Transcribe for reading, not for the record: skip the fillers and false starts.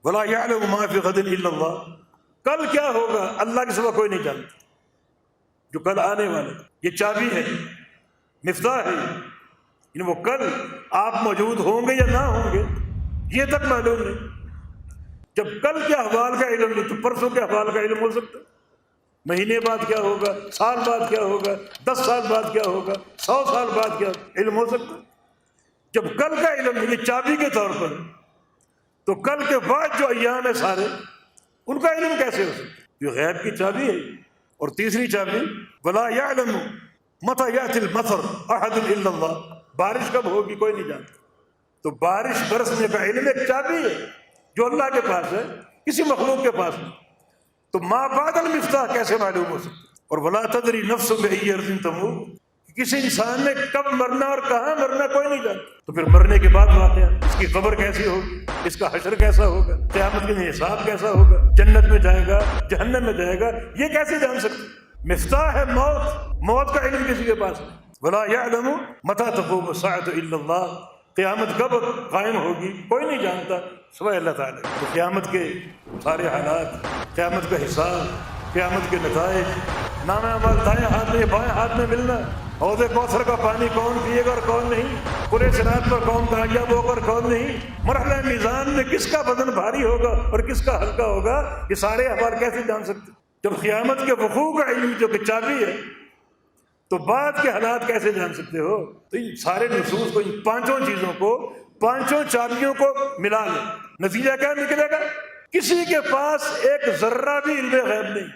ولا یعلم ما فی غد الا اللہ، کل کیا ہوگا اللہ کے سوا کوئی نہیں جانتا، جو کل آنے والا یہ چابی ہے، مفتاح ہے، یعنی وہ کل آپ موجود ہوں گے یا نہ ہوں گے یہ تک معلوم نہیں۔ جب کل کے احوال کا علم نہیں تو پرسوں کے احوال کا علم ہو سکتا، مہینے بعد کیا ہوگا، سال بعد کیا ہوگا، 10 سال بعد کیا ہوگا، 100 سال بعد کیا علم ہو سکتا۔ جب کل کا علم یہ چابی کے طور پر، تو کل کے بعد جو ایام ہے سارے ان کا علم کیسے ہو سکتا؟ یہ غیب کی چابی ہے۔ اور تیسری چابی ولا یعلم متی یأتی المطر احد الا اللہ، بارش کب ہوگی کوئی نہیں جانتا۔ تو بارش برسنے کا علم ایک چابی ہے جو اللہ کے پاس ہے، کسی مخلوق کے پاس نہیں۔ تو ما بعد المفتاح کیسے معلوم ہو سکتا؟ اور ولا تدری نفس بأی ارض تموت، کسی انسان نے کب مرنا اور کہاں مرنا کوئی نہیں جانتا۔ تو پھر مرنے کے بعد واقعہ، اس کی قبر کیسی ہوگی، اس کا حشر کیسا ہوگا، قیامت کے دن حساب کیسا ہوگا، جنت میں جائے گا جہنم میں جائے گا، یہ کیسے جان سکتے؟ مفتاح ہے موت، موت کا علم کسی کے پاس نہیں۔ ولا یعلم متی تقوم الساعة الا اللہ، قیامت کب قائم ہوگی کوئی نہیں جانتا سوائے اللہ تعالیٰ۔ تو قیامت کے سارے حالات، قیامت کا حساب، قیامت کے نتائج، نام اعمال دائیں ہاتھ میں بائیں ہاتھ میں ملنا، حوض کوثر کا پانی کون پیے گا اور کون نہیں، پورے صراط پر کون کامیاب ہوگا اور کون نہیں، مرحلہ میزان میں کس کا بدن بھاری ہوگا اور کس کا ہلکا ہوگا، یہ سارے احوال کیسے جان سکتے؟ جب قیامت کے وقوع کا علم جو کہ چابی ہے تو بعد کے حالات کیسے جان سکتے ہو؟ تو ان سارے نصوص کو، ان پانچوں چیزوں کو، پانچوں چابیوں کو ملا لیں، نتیجہ کیا نکلے گا؟ کسی کے پاس ایک ذرہ بھی علم غیب نہیں۔